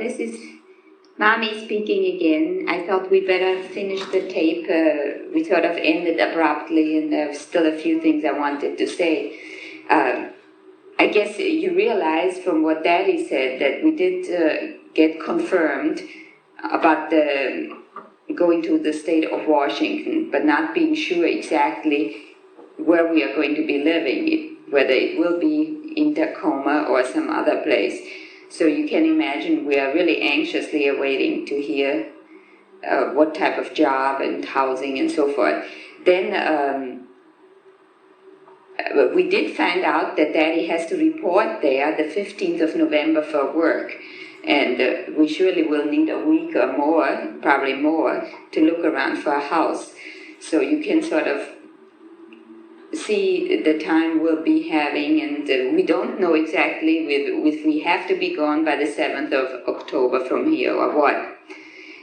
this is Mommy speaking again. I thought we better finish the tape. We sort of ended abruptly, and there's still a few things I wanted to say. I guess you realize from what Daddy said that we did get confirmed about the going to the state of Washington, but not being sure exactly where we are going to be living, whether it will be in Tacoma or some other place. So you can imagine we are really anxiously awaiting to hear what type of job and housing and so forth. Then we did find out that Daddy has to report there the 15th of November for work. And we surely will need a week or more, probably more, to look around for a house. So you can sort of see the time we'll be having, and we don't know exactly if we have to be gone by the 7th of October from here or what.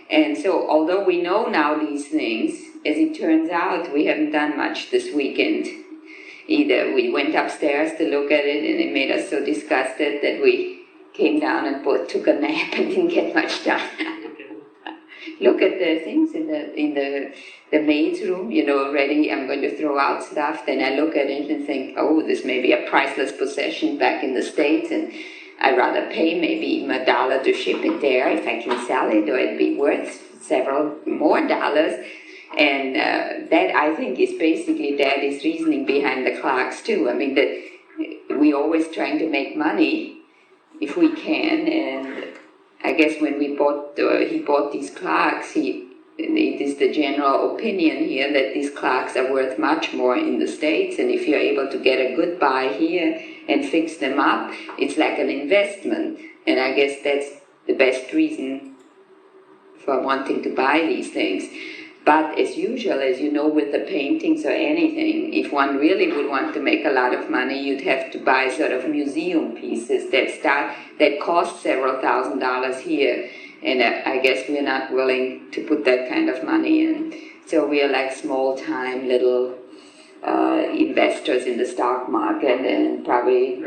And so although we know now these things, as it turns out, we haven't done much this weekend either. We went upstairs to look at it, and it made us so disgusted that we came down and both took a nap and didn't get much done. Look at the things in the maid's room, already I'm going to throw out stuff. Then I look at it and think, oh, this may be a priceless possession back in the States, and I'd rather pay maybe even $1 to ship it there if I can sell it, or it'd be worth several more dollars. And that, I think, is basically Daddy's reasoning behind the clocks, too. I mean, that we're always trying to make money if we can, and I guess when he bought these clocks, it is the general opinion here that these clocks are worth much more in the States, and if you're able to get a good buy here and fix them up, it's like an investment, and I guess that's the best reason for wanting to buy these things. But as usual, as you know, with the paintings or anything, if one really would want to make a lot of money, you'd have to buy sort of museum pieces that cost several $1,000s here. And I guess we're not willing to put that kind of money in. So we are like small-time little investors in the stock market, and probably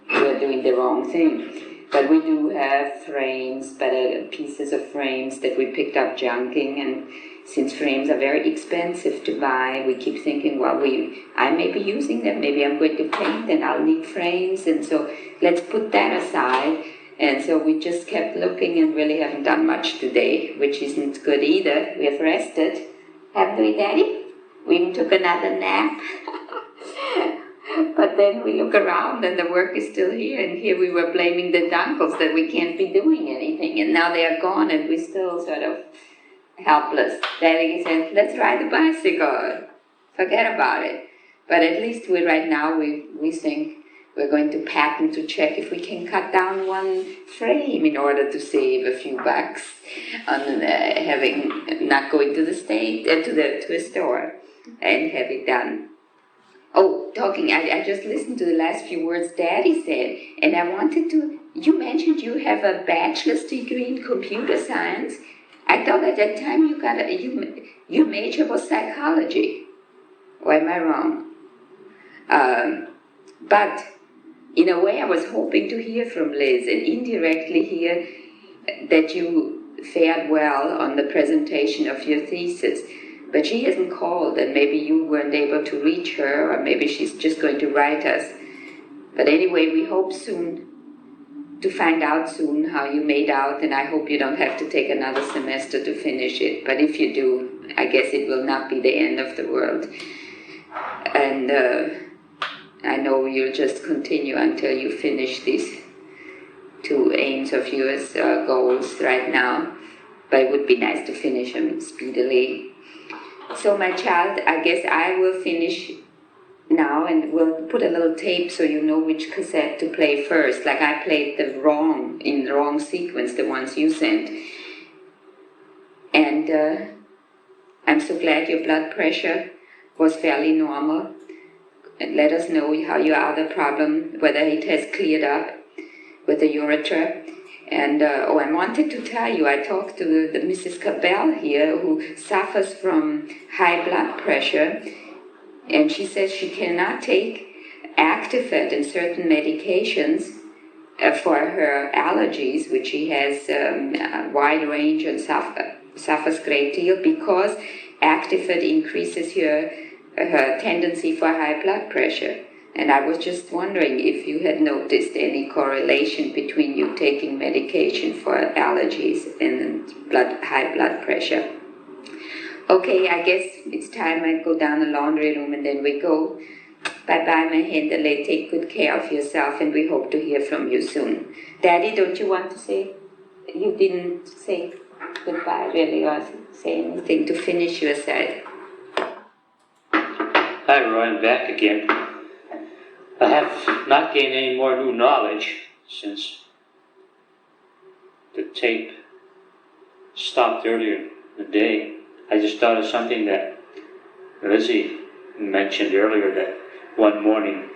we're doing the wrong thing. But we do have frames, pieces of frames that we picked up junking, and since frames are very expensive to buy, we keep thinking, well, I may be using them, maybe I'm going to paint and I'll need frames, and so let's put that aside. And so we just kept looking and really haven't done much today, which isn't good either. We have rested, haven't we, Daddy? We even took another nap. But then we look around and the work is still here, and here we were blaming the uncles that we can't be doing anything, and now they are gone and we're still sort of helpless. Daddy said, let's ride the bicycle, forget about it. But at least right now we think we're going to patent to check if we can cut down one frame in order to save a few bucks on not going to the state, to a store and have it done. Oh, I just listened to the last few words Daddy said, and I wanted to, you mentioned you have a bachelor's degree in computer science. I thought at that time your major was psychology, or am I wrong? But in a way I was hoping to hear from Liz, and indirectly hear that you fared well on the presentation of your thesis. But she hasn't called, and maybe you weren't able to reach her, or maybe she's just going to write us. But anyway, we hope soon to find out soon how you made out, and I hope you don't have to take another semester to finish it. But if you do, I guess it will not be the end of the world. And I know you'll just continue until you finish these two aims of yours, goals right now. But it would be nice to finish them speedily. So my child, I guess I will finish now, and we'll put a little tape so you know which cassette to play first. Like I played in the wrong sequence, the ones you sent. And I'm so glad your blood pressure was fairly normal. And let us know how your other problem, whether it has cleared up with the ureter. And I wanted to tell you, I talked to the Mrs. Cabell here, who suffers from high blood pressure, and she says she cannot take Actifed and certain medications for her allergies, which she has a wide range and suffers great deal, because Actifed increases her tendency for high blood pressure. And I was just wondering if you had noticed any correlation between you taking medication for allergies and high blood pressure. Okay, I guess it's time I go down the laundry room and then we go. Bye-bye, my Hindele. Take good care of yourself, and we hope to hear from you soon. Daddy, don't you want to say? You didn't say goodbye, really, or say anything to finish your side. Hi, Roy. I'm back again. I have not gained any more new knowledge since the tape stopped earlier in the day. I just thought of something that Lizzie mentioned earlier, that one morning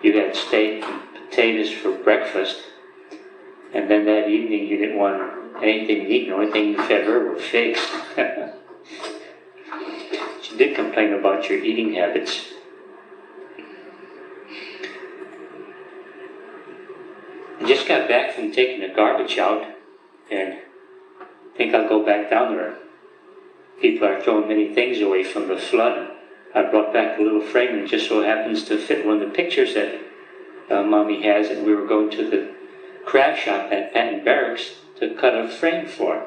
you had steak and potatoes for breakfast, and then that evening you didn't want anything to eat. The only thing you fed her were figs. She did complain about your eating habits. I just got back from taking the garbage out, and I think I'll go back down there. People are throwing many things away from the flood. I brought back a little frame, and it just so happens to fit one of the pictures that Mommy has, and we were going to the craft shop at Patton Barracks to cut a frame for.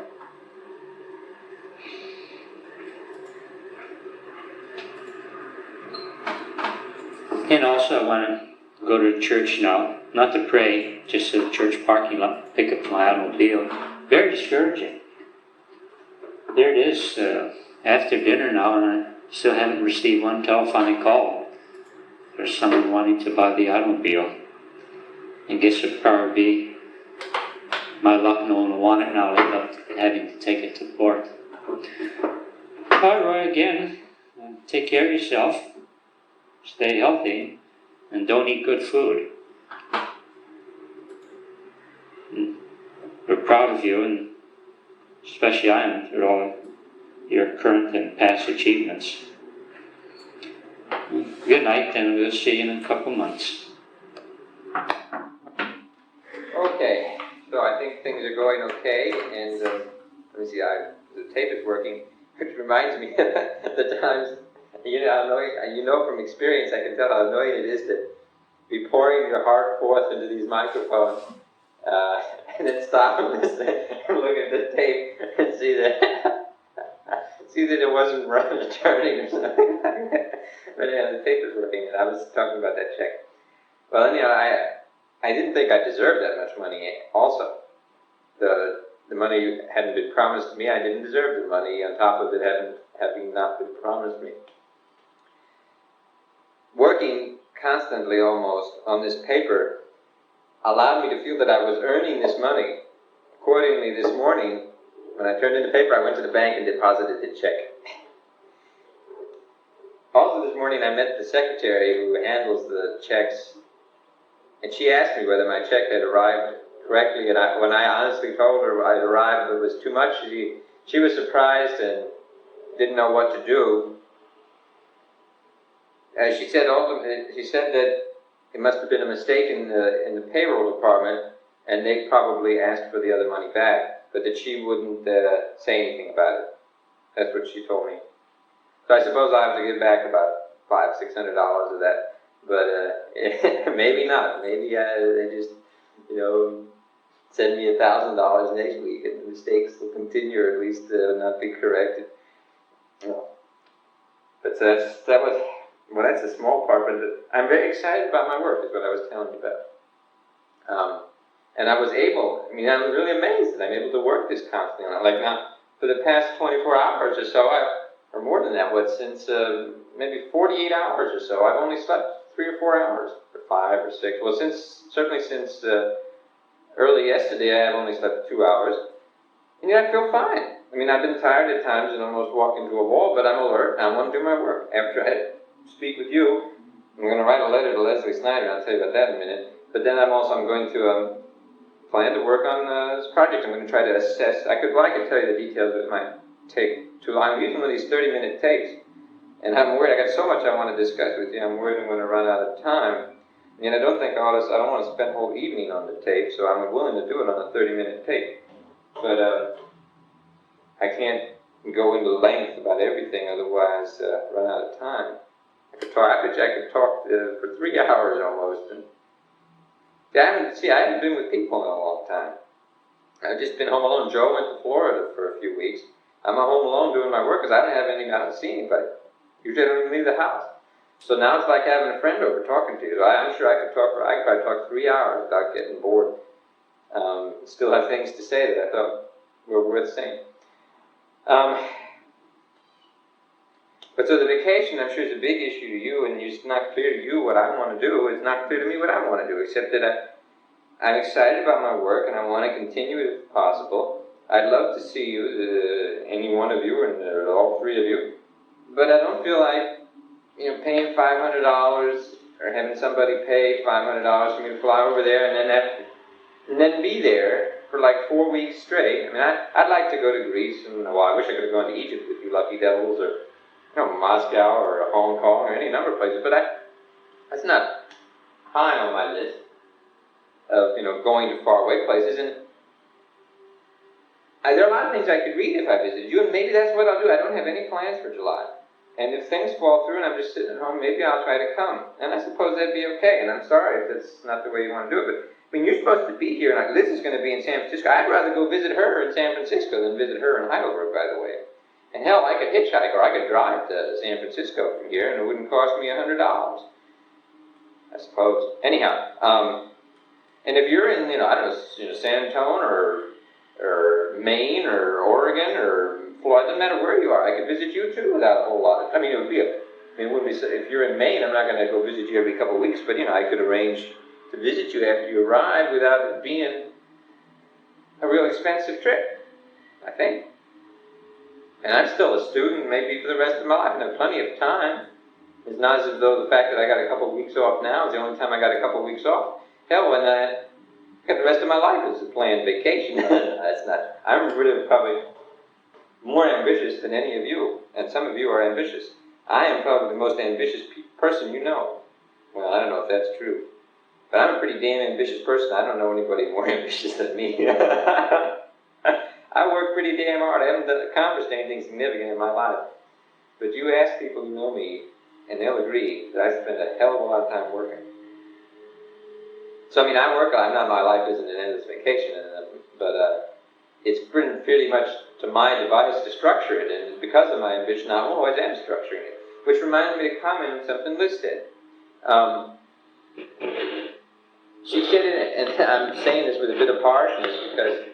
And also I want to go to church now, not to pray, just to the church parking lot, pick up my automobile. Very discouraging. There it is, after dinner now, and I still haven't received one telephonic call for someone wanting to buy the automobile. I guess it'll probably be my luck, no one will want it, and I'll end up having to take it to court. Hi, Roy, again. Take care of yourself. Stay healthy, and don't eat good food. We're proud of you, and especially I am, for all your current and past achievements. Good night, and we'll see you in a couple months. Okay, so I think things are going okay, and let me see, the tape is working, which reminds me the times, you know from experience, I can tell how annoying it is to be pouring your heart forth into these microphones, and then stop and listen and look at the tape and see that it wasn't turning or something like that. But yeah, the tape is working, and I was talking about that check. Well, anyhow, I didn't think I deserved that much money also. The money hadn't been promised to me. I didn't deserve the money on top of it having not been promised me. Working constantly almost on this paper allowed me to feel that I was earning this money. Accordingly, this morning, when I turned in the paper, I went to the bank and deposited the check. Also this morning, I met the secretary who handles the checks, and she asked me whether my check had arrived correctly, and when I honestly told her I'd arrived, it was too much. She was surprised and didn't know what to do. She said that it must have been a mistake in the payroll department, and they probably asked for the other money back, but that she wouldn't say anything about it. That's what she told me. So I suppose I'll have to give back about $500-600 of that, but maybe not. Maybe they just, send me $1,000 next week, and the mistakes will continue, or at least not be corrected. But that's a small part, but I'm very excited about my work, is what I was telling you about. And I was I'm really amazed that I'm able to work this constantly. Like now, for the past 24 hours or so, or more than that, since maybe 48 hours or so, I've only slept 3 or 4 hours, or 5 or 6. Well, certainly since early yesterday, I have only slept 2 hours. And yet I feel fine. I've been tired at times and almost walked into a wall, but I'm alert and I want to do my work. After I speak with you, I'm going to write a letter to Leslie Snyder. I'll tell you about that in a minute. But then I'm going to plan to work on this project. I'm going to try to assess. I could tell you the details, but it might take too long. I'm using one of these 30-minute tapes, and I'm worried. I got so much I want to discuss with you. I'm worried I'm going to run out of time. And I don't think I don't want to spend a whole evening on the tape, so I'm willing to do it on a 30-minute tape. But I can't go into length about everything, otherwise run out of time. I bet you I could talk for 3 hours almost. And I haven't been with people in a long time. I've just been home alone. Joe went to Florida for a few weeks. I'm at home alone doing my work because I don't see anybody. Usually I don't even leave the house. So now it's like having a friend over talking to you. I'm sure I could probably talk 3 hours without getting bored. Still have things to say that I thought were worth saying. But so the vacation, I'm sure, is a big issue to you, and it's not clear to you what I want to do. It's not clear to me what I want to do, except that I'm excited about my work, and I want to continue it if possible. I'd love to see you, any one of you, or all three of you. But I don't feel like, paying $500 or having somebody pay $500 for me to fly over there and then be there for like 4 weeks straight. I mean, I'd like to go to Greece, and I wish I could have gone to Egypt with you lucky devils, or Moscow or Hong Kong or any number of places. But that's not high on my list of going to faraway places. And there are a lot of things I could read if I visited you, and maybe that's what I'll do. I don't have any plans for July. And if things fall through and I'm just sitting at home, maybe I'll try to come. And I suppose that'd be okay. And I'm sorry if that's not the way you want to do it. But, you're supposed to be here, and Liz is going to be in San Francisco. I'd rather go visit her in San Francisco than visit her in Heidelberg, by the way. And hell, I could hitchhike, or I could drive to San Francisco from here, and it wouldn't cost me $100, I suppose. Anyhow, and if you're in, San Antonio or Maine or Oregon or Florida, it doesn't matter where you are. I could visit you too without a whole lot of. It would be if you're in Maine, I'm not going to go visit you every couple of weeks, but I could arrange to visit you after you arrive without it being a real expensive trip, I think. And I'm still a student, maybe for the rest of my life, and I have plenty of time. It's not as though the fact that I got a couple of weeks off now is the only time I got a couple of weeks off. Hell, when I got the rest of my life as a planned vacation. That's not. I'm really probably more ambitious than any of you, and some of you are ambitious. I am probably the most ambitious person you know. Well, I don't know if that's true, but I'm a pretty damn ambitious person. I don't know anybody more ambitious than me. I work pretty damn hard. I haven't accomplished anything significant in my life. But you ask people who know me, and they'll agree that I spend a hell of a lot of time working. So, I work, my life isn't an endless vacation, but it's pretty much to my device to structure it, and because of my ambition, I always am structuring it. Which reminds me to comment on something Liz said. She said it, and I'm saying this with a bit of harshness because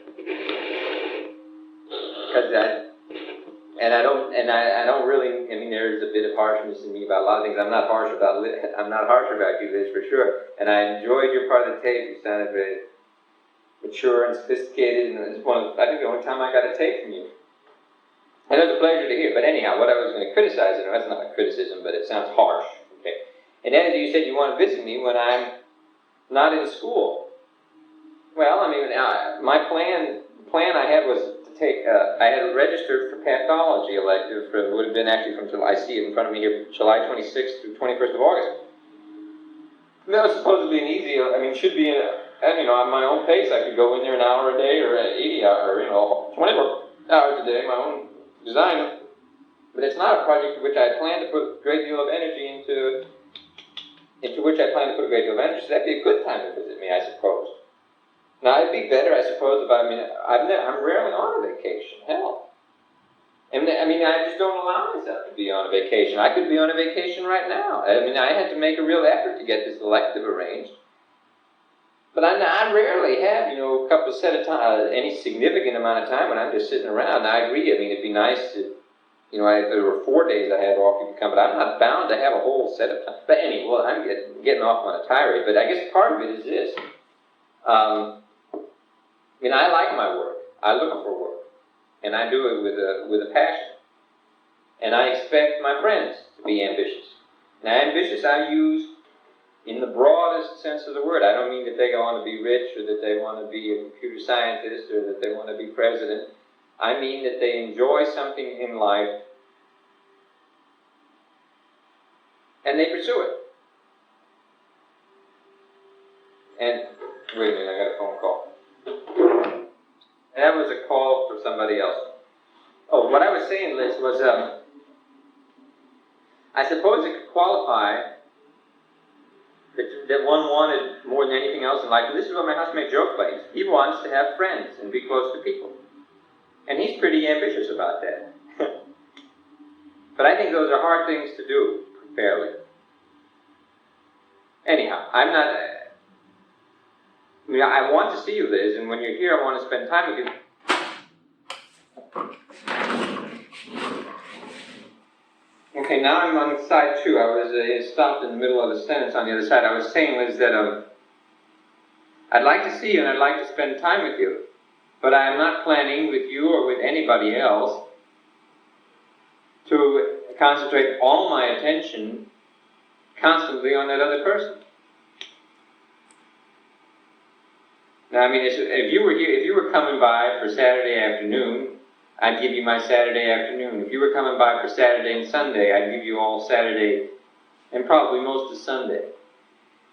I don't really. There's a bit of harshness in me about a lot of things. I'm not harsh about you, Liz, for sure. And I enjoyed your part of the tape. You sounded very mature and sophisticated, and it's I think the only time I got a tape from you. And it was a pleasure to hear. But anyhow, what I was going to criticize, and that's not a criticism, but it sounds harsh. Okay. And then you said you want to visit me when I'm not in school. Well, my plan I had was to take. I had registered for pathology elective for would have been actually from July. I see it in front of me here, July 26th through 21st of August. And that was supposed to be an easy. Should be on my own pace. I could go in there an hour a day or 80 hours, or 24 hours a day, my own design. But it's not a project which I plan to put a great deal of energy into which I plan to put a great deal of energy. So that'd be a good time to visit me, I suppose. Now, it'd be better, I suppose, if I'm rarely on a vacation. Hell. I just don't allow myself to be on a vacation. I could be on a vacation right now. I had to make a real effort to get this elective arranged. But I rarely have, a couple of set of time, any significant amount of time when I'm just sitting around. And I agree. It'd be nice to, if there were 4 days I had off, you could come. But I'm not bound to have a whole set of time. But anyway, well, I'm getting off on a tirade. But I guess part of it is this. I like my work. I look for work. And I do it with a passion. And I expect my friends to be ambitious. Now, ambitious I use in the broadest sense of the word. I don't mean that they want to be rich or that they want to be a computer scientist or that they want to be president. I mean that they enjoy something in life and they pursue it. And, wait a minute, I got a phone call. That was a call for somebody else. Oh, what I was saying, Liz, was I suppose it could qualify that one wanted more than anything else in life, and this is what my housemate Joe claims. He wants to have friends and be close to people. And he's pretty ambitious about that. But I think those are hard things to do, fairly. Anyhow, I'm not... I want to see you, Liz, and when you're here, I want to spend time with you. Okay, now I'm on side 2. I was stopped in the middle of a sentence on the other side. I was saying, Liz, that I'd like to see you and I'd like to spend time with you, but I am not planning with you or with anybody else to concentrate all my attention constantly on that other person. Now, I mean, if you were here, if you were coming by for Saturday afternoon, I'd give you my Saturday afternoon. If you were coming by for Saturday and Sunday, I'd give you all Saturday and probably most of Sunday.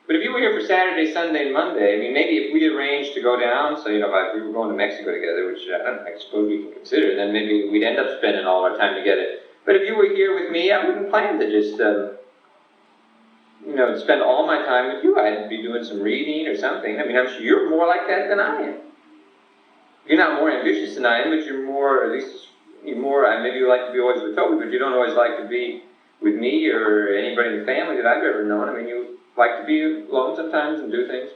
But if you were here for Saturday, Sunday, and Monday, I mean, maybe if we arranged to go down, so, if we were going to Mexico together, which I suppose we can consider, then maybe we'd end up spending all our time together. But if you were here with me, I wouldn't plan to just, spend all my time with you. I'd be doing some reading or something. I mean, I'm sure you're more like that than I am. You're not more ambitious than I am, but you're more, at least, maybe you like to be always with Toby, but you don't always like to be with me or anybody in the family that I've ever known. I mean, you like to be alone sometimes and do things.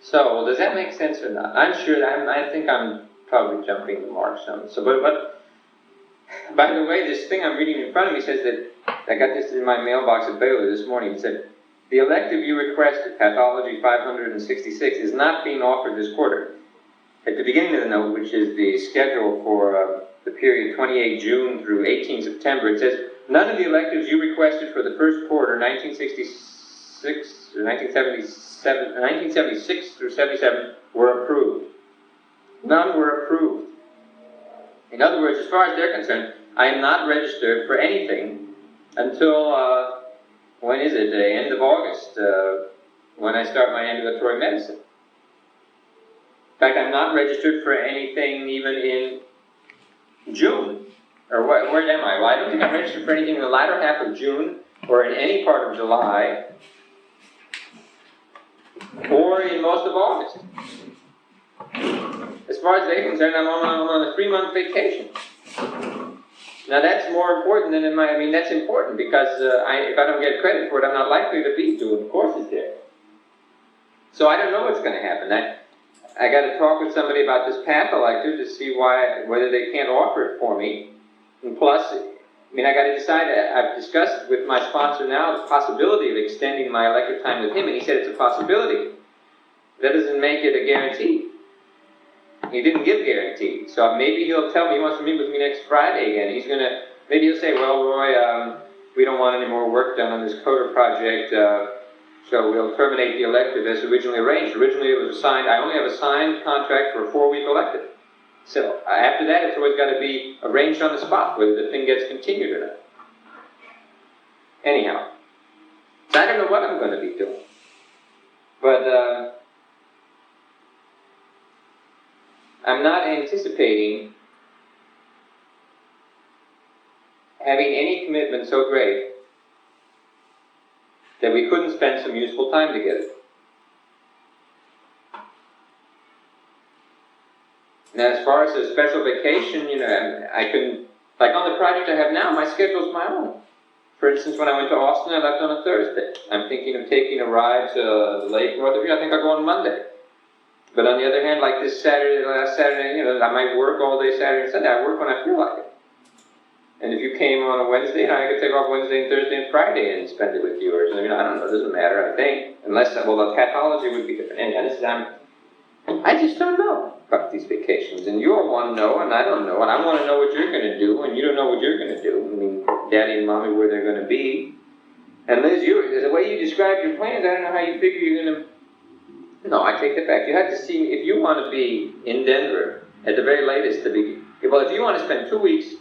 So, does that make sense or not? I'm sure, I think I'm probably jumping the mark some. So, but by the way, this thing I'm reading in front of me says that, I got this in my mailbox at Baylor this morning. It said, the elective you requested, Pathology 566, is not being offered this quarter. At the beginning of the note, which is the schedule for the period 28 June through 18 September, it says, none of the electives you requested for the first quarter, 1966 or 1976 through 77, were approved. None were approved. In other words, as far as they're concerned, I am not registered for anything until, when is it? The end of August, when I start my ambulatory medicine. In fact, I'm not registered for anything even in June. Or where am I? Well, I don't think I'm registered for anything in the latter half of June, or in any part of July, or in most of August. As far as they're concerned, I'm on a 3-month vacation. Now that's more important than that's important because if I don't get credit for it, I'm not likely to be doing courses there. So I don't know what's going to happen. I got to talk with somebody about this path elective to see whether they can't offer it for me. And plus, I got to decide. I've discussed with my sponsor now the possibility of extending my elective time with him, and he said it's a possibility. That doesn't make it a guarantee. He didn't give guarantee. So maybe he'll tell me he wants to meet with me next Friday again. Maybe he'll say, well, Roy, we don't want any more work done on this coder project, so we'll terminate the elective as originally arranged. Originally it was assigned, I only have a signed contract for a 4-week elective. So after that, it's always got to be arranged on the spot, whether the thing gets continued or not. Anyhow, so I don't know what I'm going to be doing. But I'm not anticipating having any commitment so great that we couldn't spend some useful time together. Now, as far as a special vacation, I can, like on the project I have now, my schedule's my own. For instance, when I went to Austin, I left on a Thursday. I'm thinking of taking a ride to the lake north of here. I think I'll go on Monday. But on the other hand, like this last Saturday, I might work all day Saturday and Sunday. I work when I feel like it. And if you came on a Wednesday, I could take off Wednesday and Thursday and Friday and spend it with you or something. I don't know, it doesn't matter, I think. Unless, the pathology would be different. Anyhow, I just don't know about these vacations. And you all want to know, and I don't know. And I want to know what you're going to do, and you don't know what you're going to do. Daddy and Mommy, where they're going to be. And Liz, the way you describe your plans, I don't know how you figure you're going to... No, I take that back. You have to see, if you want to be in Denver, at the very latest, if you want to spend 2 weeks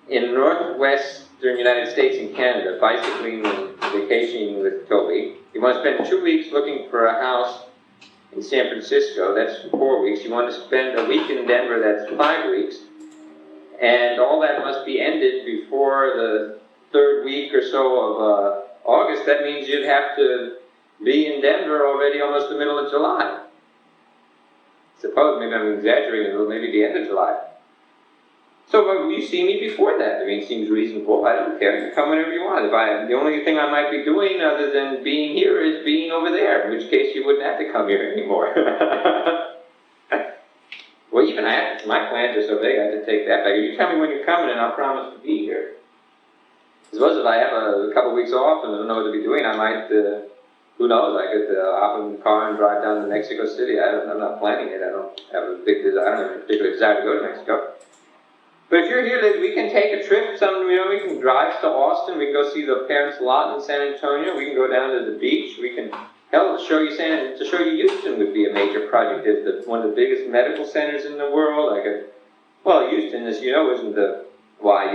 in northwestern United States and Canada, bicycling vacationing with Toby. You want to spend 2 weeks looking for a house in San Francisco, that's 4 weeks. You want to spend a week in Denver, that's 5 weeks. And all that must be ended before the third week or so of August. That means you'd have to be in Denver already almost the middle of July. Suppose, maybe I'm exaggerating a little, maybe the end of July. So you see me before that. I mean, it seems reasonable. I don't care. You come whenever you want. The only thing I might be doing other than being here is being over there, in which case you wouldn't have to come here anymore. Well, even my plans are so big, I have to take that back. You tell me when you're coming and I'll promise to be here. Suppose if I have a couple weeks off and I don't know what to be doing, I might, who knows, I could hop in the car and drive down to Mexico City. I'm not planning it. I don't have a particular desire to go to Mexico. But if you're here, we can take a trip. We can drive to Austin. We can go see the parents' lot in San Antonio. We can go down to the beach. We can, hell, to show you Houston would be a major project. It's one of the biggest medical centers in the world. Houston, as you know, isn't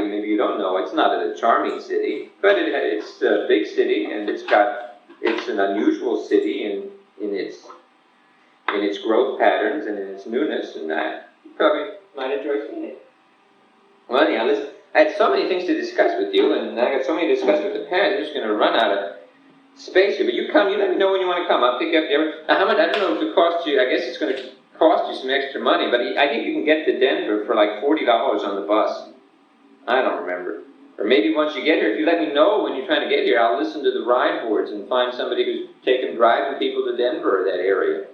maybe you don't know, it's not a charming city, but it's a big city, and it's an unusual city in its growth patterns and in its newness, and you probably might enjoy seeing it. Well, anyhow, listen, I had so many things to discuss with you, and I got so many to discuss with the parents. I'm just going to run out of space here. But you let me know when you want to come. I'll pick up now, how much? I don't know if it costs you. I guess it's going to cost you some extra money, but I think you can get to Denver for like $40 on the bus. I don't remember. Or maybe once you get here, if you let me know when you're trying to get here, I'll listen to the ride boards and find somebody who's driving people to Denver or that area.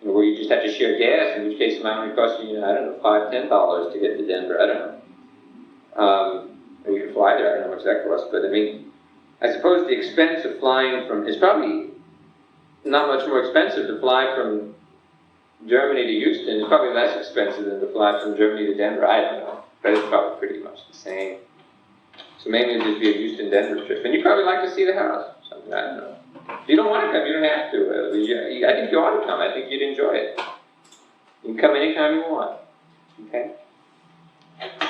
Where you just have to share gas, in which case it might only cost you, I don't know, $5, $10 to get to Denver. I don't know. Or you can fly there. I don't know how much that costs. But I mean, I suppose the expense of flying it's probably not much more expensive to fly from Germany to Houston. It's probably less expensive than to fly from Germany to Denver. I don't know. But it's probably pretty much the same. So maybe it'll just be a Houston-Denver trip. And you probably like to see the house. Something, I don't know. If you don't want to come, you don't have to. I think you ought to come. I think you'd enjoy it. You can come anytime you want. Okay?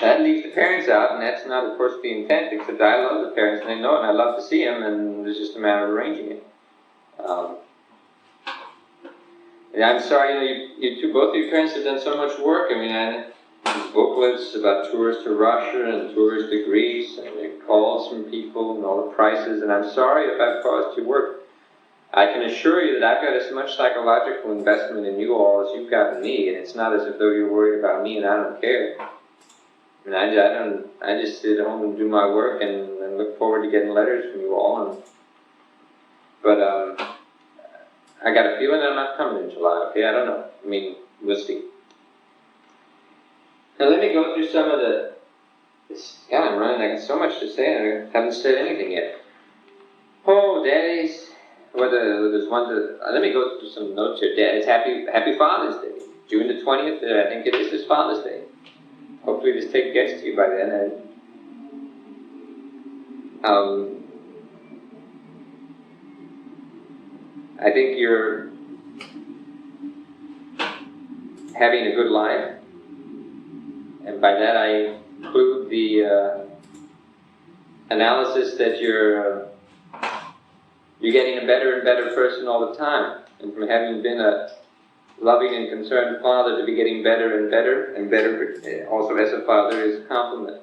That leaves the parents out, and that's not, of course, the intent, except I love the parents, and they know it, and I love to see them, and it's just a matter of arranging it. And I'm sorry, both of your parents have done so much work. I mean, these booklets about tours to Russia and tours to Greece, and the calls from people and all the prices, and I'm sorry if I've caused you work. I can assure you that I've got as much psychological investment in you all as you've got in me, and it's not as if though you're worried about me and I don't care. I mean, I just sit home and do my work and look forward to getting letters from you all. But I got a feeling that I'm not coming in July, okay? I don't know. I mean, we'll see. Now let me go through some of I'm running, I got so much to say, and I haven't said anything yet. Oh, Daddy's, there's one let me go through some notes here. Daddy's Happy Father's Day. June the 20th, I think it is Father's Day. Hopefully this tape gets to you by then. I think you're having a good life. And by that I include the analysis that you're getting a better and better person all the time. And from having been a loving and concerned father to be getting better and better also as a father is a compliment.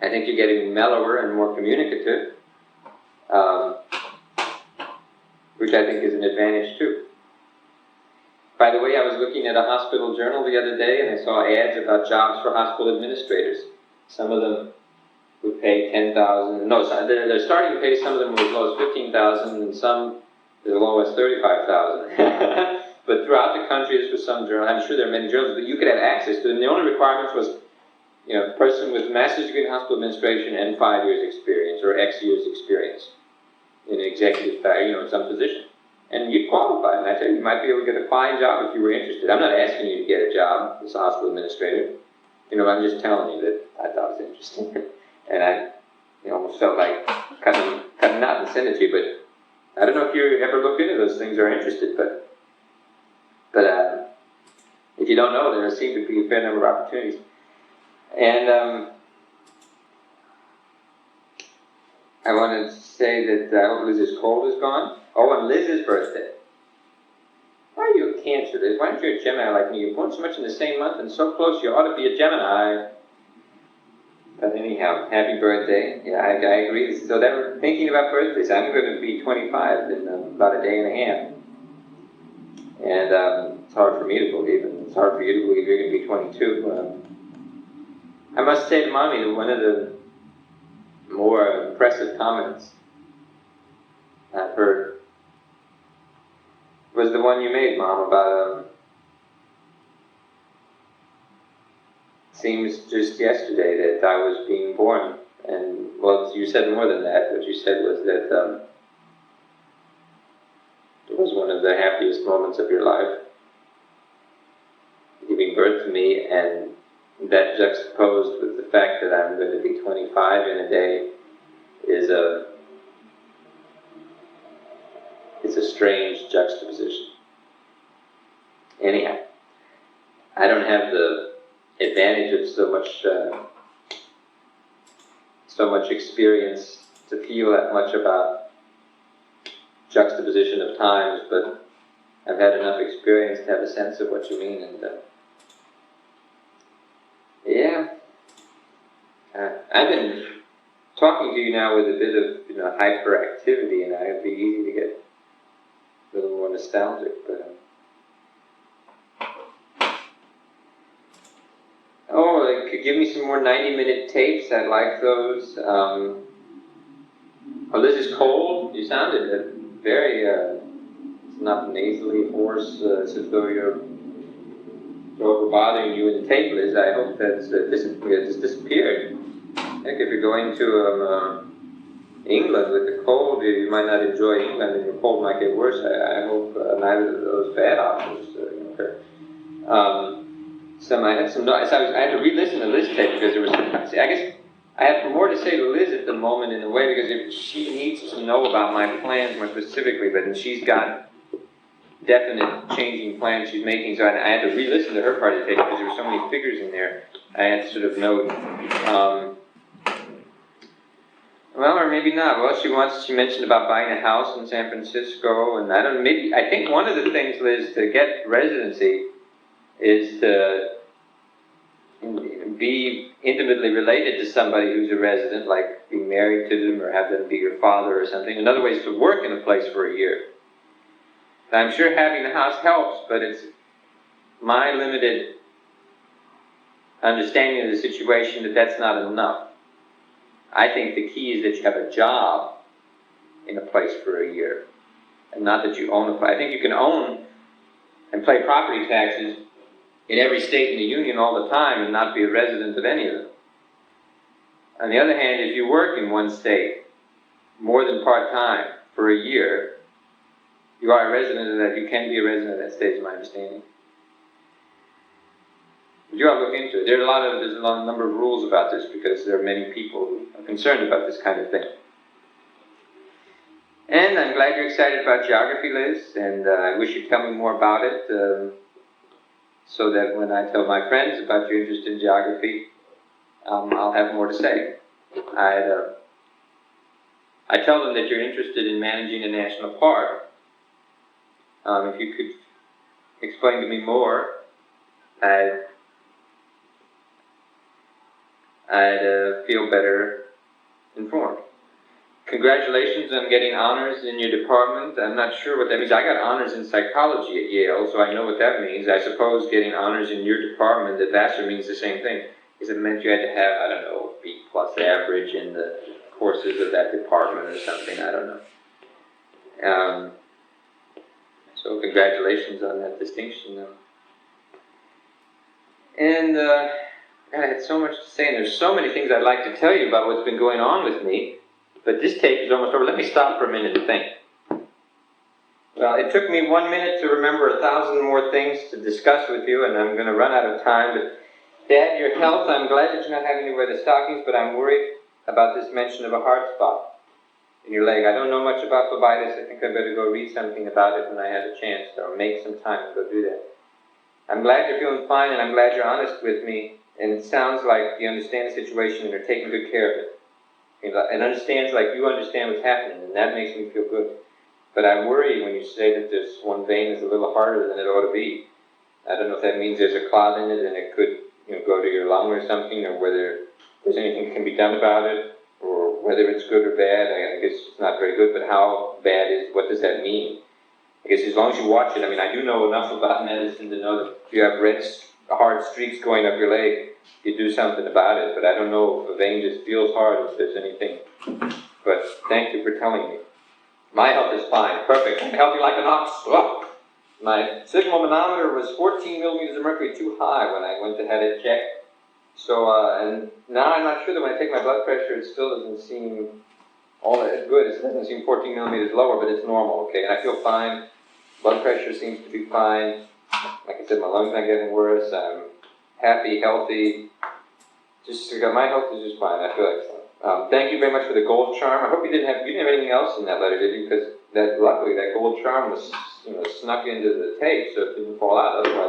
I think you're getting mellower and more communicative, which I think is an advantage too. By the way, I was looking at a hospital journal the other day and I saw ads about jobs for hospital administrators. Some of them would pay $10,000. No, they're starting to pay. Some of them were as low as $15,000 and some as low as $35,000. But throughout the country, this was some journal. I'm sure there are many journals, but you could have access to them. The only requirements was, a person with a master's degree in hospital administration and 5 years experience or X years experience in executive, some position. And you'd qualify, and I tell you, you might be able to get a fine job if you were interested. I'm not asking you to get a job as a hospital administrator. I'm just telling you that I thought it was interesting. And I almost felt like cutting out and sending it to you, but I don't know if you ever looked into those things or are interested, but if you don't know, there seem to be a fair number of opportunities. And I wanted say that I hope Liz's cold is gone. Oh, and Liz's birthday. Why are you a Cancer, Liz? Why aren't you a Gemini like me? You're born so much in the same month and so close, you ought to be a Gemini. But anyhow, happy birthday. Yeah, I agree. So that we're thinking about birthdays. I'm going to be 25 in about a day and a half. And it's hard for me to believe, and it's hard for you to believe you're going to be 22. I must say to Mommy that one of the more impressive comments I've heard was the one you made, Mom, about seems just yesterday that I was being born. And, well, you said more than that. What you said was that it was one of the happiest moments of your life, giving birth to me, and that juxtaposed with the fact that I'm going to be 25 in a day is it's a strange juxtaposition. Anyhow, I don't have the advantage of so much experience to feel that much about juxtaposition of times, but I've had enough experience to have a sense of what you mean, and I've been talking to you now with a bit of hyperactivity, and it'd be easy to get a little more nostalgic, but could give me some more 90-minute tapes. I'd like those. Oh, Liz is cold. You sounded very, it's not nasally hoarse, it's as though you're bothering you in the tape, Liz. I hope that's disappeared. Heck, if you're going to England with the cold, you might not enjoy England, and your cold might get worse. I hope neither of those bad options occur. I had to re-listen to Liz tape because there was. I guess I have more to say to Liz at the moment in a way, because if she needs to know about my plans more specifically, but she's got definite changing plans she's making, so I had to re-listen to her part of the tape because there were so many figures in there. I had to sort of note. Well, or maybe not. Well, she mentioned about buying a house in San Francisco, and I think one of the things, Liz, to get residency is to be intimately related to somebody who's a resident, like being married to them or have them be your father or something. Another way is to work in a place for a year. Now, I'm sure having the house helps, but it's my limited understanding of the situation that that's not enough. I think the key is that you have a job in a place for a year, and not that you own a place. I think you can own and pay property taxes in every state in the Union all the time and not be a resident of any of them. On the other hand, if you work in one state more than part-time for a year, you are a resident of that. You can be a resident of that state, is my understanding. But you ought to look into it. There's a number of rules about this because there are many people who are concerned about this kind of thing. And I'm glad you're excited about geography, Liz, and I wish you'd tell me more about it, so that when I tell my friends about your interest in geography, I'll have more to say. I tell them that you're interested in managing a national park. If you could explain to me more, I'd feel better informed. Congratulations on getting honors in your department. I'm not sure what that means. I got honors in psychology at Yale, so I know what that means. I suppose getting honors in your department at Vassar means the same thing. Because it meant you had to have, B+ average in the courses of that department or something. I don't know. So congratulations on that distinction. And God, I had so much to say, and there's so many things I'd like to tell you about what's been going on with me. But this tape is almost over. Let me stop for a minute and think. Well, it took me 1 minute to remember 1,000 more things to discuss with you, and I'm going to run out of time. But Dad, your health, I'm glad that you're not having to wear the stockings, but I'm worried about this mention of a hard spot in your leg. I don't know much about phlebitis. I think I better go read something about it when I have a chance, or make some time to go do that. I'm glad you're feeling fine, and I'm glad you're honest with me, and it sounds like you understand the situation and are taking good care of it. and understands like you understand what's happening, and that makes me feel good. But I worry when you say that this one vein is a little harder than it ought to be. I don't know if that means there's a clot in it and it could go to your lung or something, or whether there's anything that can be done about it, or whether it's good or bad. I guess it's not very good, but how bad is, what does that mean? I guess as long as you watch it, I do know enough about medicine to know that if you have red, hard streaks going up your leg, you do something about it, but I don't know if a vein just feels hard, if there's anything. But thank you for telling me. My health is fine, perfect, I'm healthy like an ox. Ugh. My signal manometer was 14 millimeters of mercury too high when I went to have it checked. So, and now I'm not sure that when I take my blood pressure, it still doesn't seem all that good. It doesn't seem 14 millimeters lower, but it's normal, okay? And I feel fine. Blood pressure seems to be fine. Like I said, my lungs aren't getting worse. I'm happy, healthy. My health is just fine. I feel excellent. Thank you very much for the gold charm. I hope you didn't have anything else in that letter, did you? Because luckily that gold charm was snuck into the tape, so it didn't fall out. Otherwise,